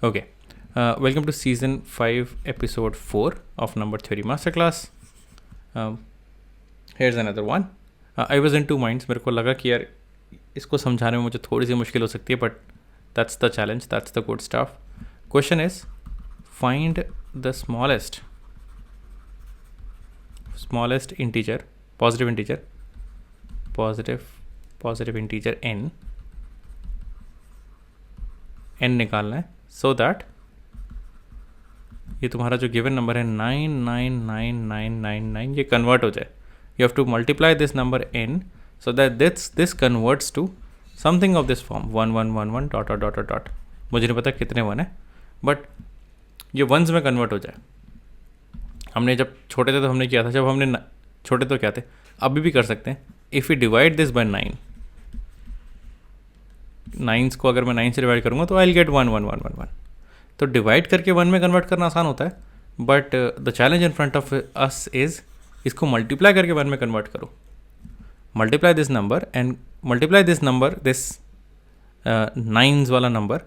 Okay. Welcome to season 5, episode 4 of Number Theory Masterclass. Here's another one. I was in two minds. मेरे को लगा कि यार इसको समझाने में मुझे थोड़ी सी मुश्किल हो सकती है, but that's the challenge, that's the good stuff. Question is, find the smallest integer, positive integer n निकालना है, so that ये तुम्हारा जो गिवन नंबर है 999999 ये कन्वर्ट हो जाए. You have to multiply this number n so that this converts to something of this form 1111 dot dot dot dot. मुझे नहीं पता कितने वन है, बट ये वंस में कन्वर्ट हो जाए. हमने जब छोटे थे तो हमने किया था, जब हमने छोटे तो क्या थे, अभी भी कर सकते हैं. If you divide this by 9, nines को अगर मैं 9 से डिवाइड करूँगा तो आई विल गेट 1111. तो डिवाइड करके 1 में कन्वर्ट करना आसान होता है, but the challenge in front of us is इसको मल्टीप्लाई करके 1 में कन्वर्ट करो. Multiply this number and multiply this number, this nines वाला number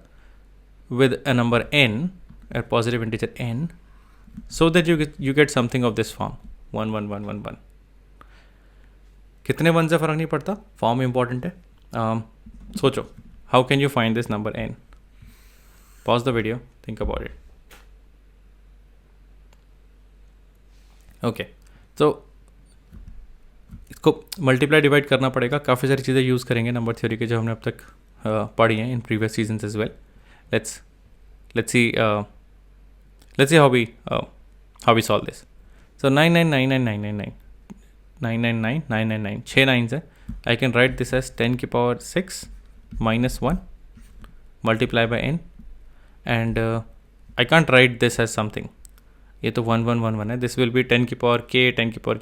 with a number n, a positive integer n, so that you get something of this form 11111. कितने one से फ़र्क नहीं पड़ता, फॉर्म इंपॉर्टेंट है. सोचो, how can you find this number n? Pause the video, think about it. Okay, तो इसको multiply divide करना पड़ेगा. काफ़ी सारी चीज़ें यूज़ करेंगे नंबर थ्योरी के जो हमने अब तक पढ़ी हैं in previous seasons as well. let's see how we solve this. So 9999999 6 9s है. I can write this as 10 की power 6 minus 1 multiply by n, and I can't write this as something. ये तो 1111 है. This will be 10 की power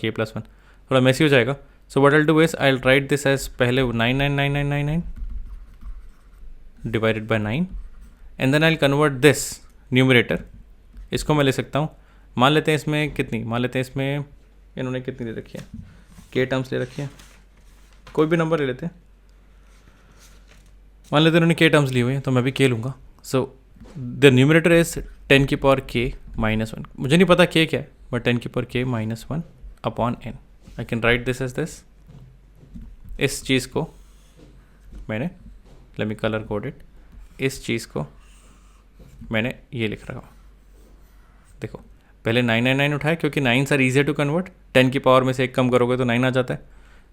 k plus 1. थोड़ा Messi हो जाएगा. So what I'll do is I'll write this as पहले 999999 divided by 9, and then I'll convert this numerator. इसको मैं ले सकता हूँ. मान लेते हैं इसमें कितनी, मान लेते हैं इसमें इन्होंने कितनी दे रखी है, k टर्म्स ले रखी है. कोई भी नंबर ले लेते हैं. मान लेते हैं इन्होंने k टर्म्स ली हुई है, तो मैं भी k लूँगा. सो द न्यूमरेटर इज 10 की पावर k minus 1. मुझे नहीं पता k क्या है, बट 10 की power k minus 1 upon n. I can write this as this. इस चीज़ को मैंने, let me colour code it, इस चीज़ को मैंने ये लिख रहा हूँ. देखो, पहले 999 उठाए क्योंकि 9s are easier to convert. 10 की पावर में से एक कम करोगे तो 9 आ जाता है.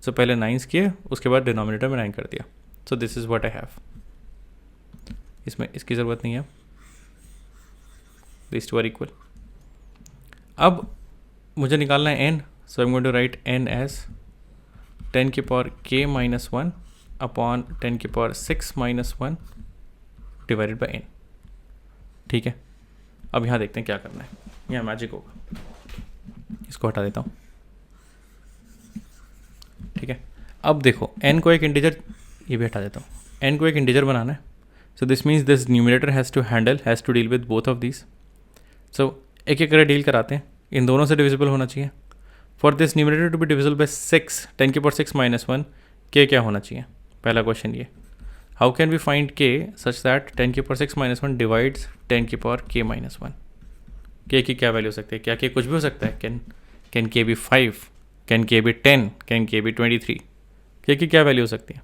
सो पहले 9s किए, उसके बाद डिनोमिनेटर में 9 कर दिया. So this is what I have. इसमें इसकी ज़रूरत नहीं है, दिस टू आर इक्वल. अब मुझे निकालना है n, so I am going to write n as 10 की पावर k minus 1 अपॉन 10 की power 6 minus 1 divided by n. ठीक है, अब यहाँ देखते हैं क्या करना है. यहाँ मैजिक होगा. इसको हटा देता हूँ. ठीक है, अब देखो n को एक इंटीजर, ये भी हटा देता हूँ. n को एक इंटीजर बनाना है. So this means this numerator has to deal with both of these. So एक एक करके डील कराते हैं. इन दोनों से डिविजिबल होना चाहिए. For this numerator to be divisible by 6, 10 की पावर 6 minus 1, k क्या होना चाहिए? पहला क्वेश्चन ये. How can we find k such that 10 की पावर 6 minus 1 डिवाइड्स 10 की पावर k minus 1? k की क्या वैल्यू हो सकती है? क्या k कुछ भी हो सकता है? Can k be 5? Can k be 10? Can k be 23? k की क्या वैल्यू हो सकती है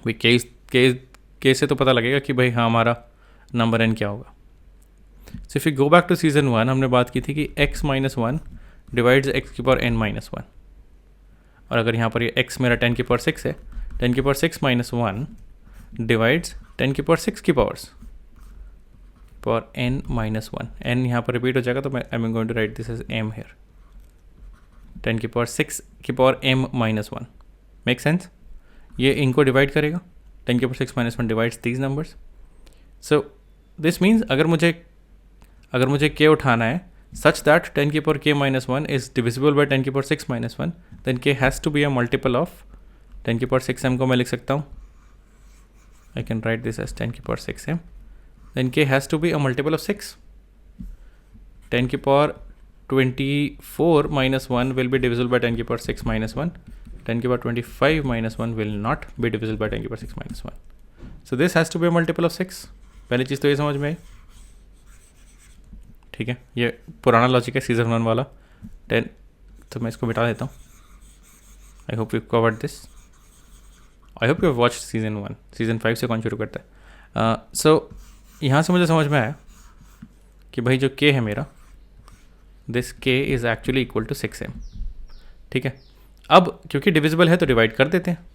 भाई? k से तो पता लगेगा कि भाई हाँ हमारा नंबर n क्या होगा. So if you go back to season 1, हमने बात की थी कि x minus 1 डिवाइड्स x की पावर n minus 1. और अगर यहाँ पर ये x मेरा 10 की पावर 6 है, 10 की पावर 6 minus 1 डिवाइड्स 10 की पावर 6 की पावर n minus 1. n यहाँ पर रिपीट हो जाएगा, तो मैं I am going to write this as m here. 10 की पावर 6 की power m minus 1. Make sense? ये इनको डिवाइड करेगा. 10 की power 6 minus 1 divides these numbers. So this means अगर मुझे k उठाना है such that 10 की power k minus 1 is divisible by 10 की power 6 minus 1, then k has to be a multiple of 10 की पावर 6m को मैं लिख सकता हूँ. I can write this as 10 की power 6m. Then k has to be a multiple of 6. 10 की power 24 minus 1 will be divisible by 10 की power 6 minus 1. 10 की power 25 minus 1 will not be divisible by 10 की power 6 minus 1. So this has to be a multiple of 6. पहली चीज़ तो ये समझ में आई, ठीक है। ये पुराना लॉजिक है सीजन 1 वाला 10, तो मैं इसको बिठा देता हूँ। I hope you covered this, I hope you watch season 1। Season 5 से कौन शुरू करता है? सो यहाँ से मुझे समझ में आया कि भाई जो k है मेरा, this k is actually equal to 6m, ठीक है। अब क्योंकि डिविजिबल है तो डिवाइड कर देते हैं।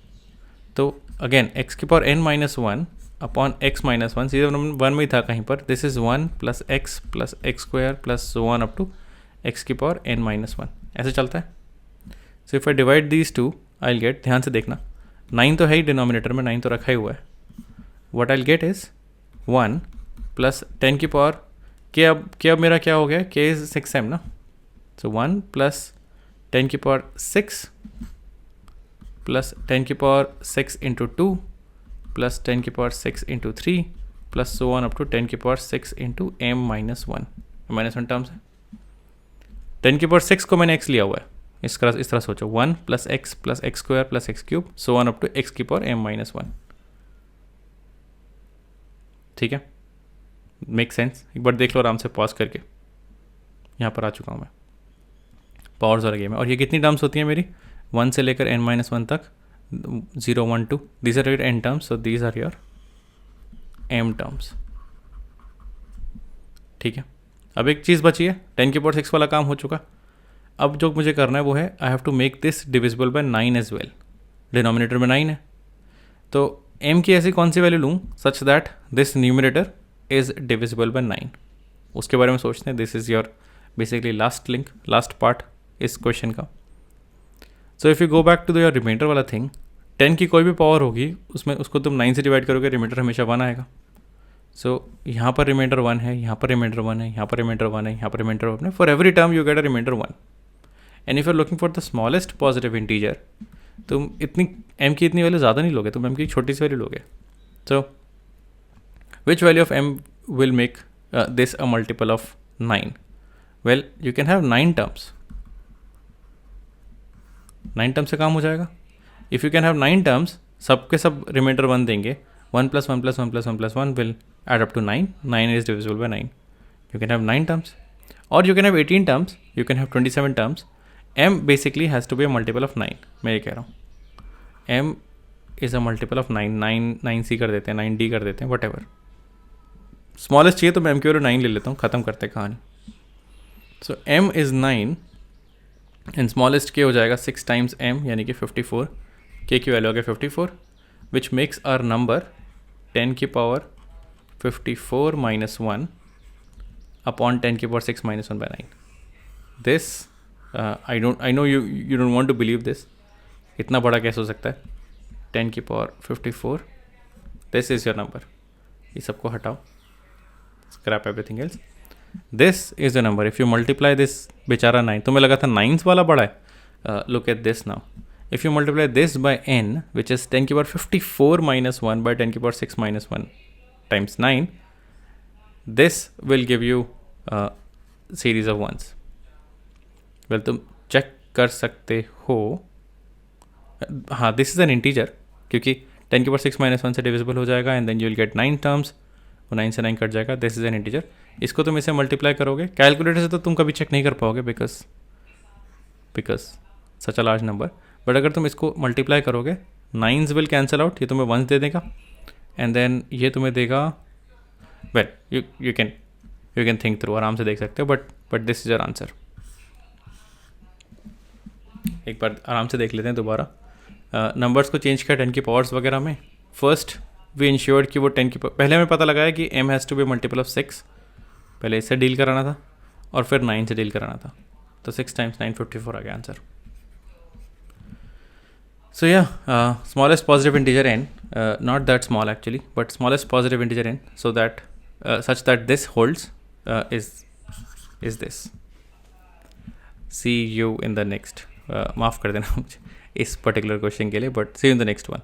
तो अगेन x की power n minus 1 upon x minus 1, सीधे 1 में ही था कहीं पर, this is 1 plus x square plus so on up to x की पावर n माइनस 1, ऐसे चलता है। So if I divide these two I will get, ध्यान से देखना 9 तो है ही डिनोमिनेटर में, 9 तो रखा ही हुआ है। What I will get is 1 plus 10 की पावर k, अब मेरा क्या हो गया, k इज़ 6m ना, सो 1 प्लस 10 की पावर 6 प्लस 10 की पावर 6 इंटू 2 प्लस 10 की power 6 into 3 plus so on up to 10 की power 6 into m minus 1 terms है। 10 की पावर 6 को मैंने x लिया हुआ है, इस तरह सोचो, 1 plus x square plus x cube so on up to x की पावर m माइनस 1, ठीक है। Make sense? एक बार देख लो आराम से पॉज करके, यहाँ पर आ चुका हूँ मैं, पावर्स वाला गेम है। और ये कितनी टर्म्स होती हैं मेरी, 1 से लेकर n माइनस 1 तक, 0 1 2, these are your n terms, so these are your m terms, ठीक है। अब एक चीज़ बची है, 10 की पावर 6 वाला काम हो चुका। अब जो मुझे करना है वो है, I have to make this divisible by 9 as well. Denominator में 9 है, तो m की ऐसी कौन सी वैल्यू लूँ such that this numerator is divisible by 9, उसके बारे में सोचते हैं। This is your basically last link, last part इस क्वेश्चन का। So if you go back to your remainder वाला थिंग, 10 की कोई भी पावर होगी उसमें, उसको तुम 9 से डिवाइड करोगे, रिमाइंडर हमेशा 1 आएगा। सो यहाँ पर रिमाइंडर 1 है, यहाँ पर रिमाइंडर 1 है, यहाँ पर रिमाइंडर 1 है, यहाँ पर रिमाइंडर 1 है। For every term you get a remainder 1, and if you are looking for the smallest positive integer, तुम इतनी m की इतनी वैल्यू ज़्यादा नहीं लोगे, तुम m की छोटी सी वैल्यू लोगे। So which value of m will make this a multiple of 9? Well, you can have 9 terms, 9 terms से काम हो जाएगा। If you can have 9 terms, सबके सब रिमाइंडर 1 देंगे, 1 plus 1 plus 1 plus 1 plus 1 will add up to 9. 9 is divisible by 9. You can have 9 terms, or you can have 18 terms, you can have 27 terms. m basically has to be a multiple of 9. मैं ये कह रहा हूँ m is a multiple of 9. 9c कर देते हैं, 9d कर देते हैं, whatever. स्मॉलेस्ट चाहिए तो मैं m की वैल्यू 9 ले लेता हूँ, ख़त्म करते हैं कहानी। सो m is 9 and smallest k हो जाएगा 6 times m, यानी कि 54। k की वैल्यू आ गया 54, विच मेक्स आवर नंबर 10 की पावर 54 minus 1 upon 10 की power 6 minus 1 by 9. This I know you don't want to believe this. इतना बड़ा कैसे हो सकता है? 10 की power 54. This is your number. ये सबको हटाओ, scrap everything else. This is the number. If you multiply this बेचारा 9, तुम्हें लगा था 9s वाला बड़ा है? Look at this now. If you multiply this by n, which is 10 की power 54 minus 1 by 10 की power 6 minus 1 times 9, this will give you a series of ones. Well, तुम चेक कर सकते हो, हाँ, दिस इज़ एन इंटीजर, क्योंकि 10 की power 6 minus 1 से डिविजिबल हो जाएगा, and then you will get 9 terms, वो 9 से 9 कट जाएगा। This is an integer. इसको तुम इसे मल्टीप्लाई करोगे, कैलकुलेटर से तो तुम कभी चेक नहीं कर पाओगे, because such a large number. But अगर तुम इसको मल्टीप्लाई करोगे, 9s विल कैंसिल आउट, ये तुम्हें 1s दे देगा, एंड देन ये तुम्हें देगा, well you can think through, आराम से देख सकते हो, but this is your answer. एक बार आराम से देख लेते हैं दोबारा। नंबर्स को चेंज किया 10 की पावर्स वगैरह में। फर्स्ट वी इंश्योर्ड कि वो 10 की पहले हमें पता लगाया कि m has to be multiple of 6, पहले इससे डील कराना था और फिर 9 से डील कराना था, तो 6 times 9 54 आ गया answer. So yeah, smallest positive integer n, not that small actually, but smallest positive integer n, so that such that this holds is this. See you in the next. माफ़ कर देना मुझे इस particular question के लिए, but see you in the next one.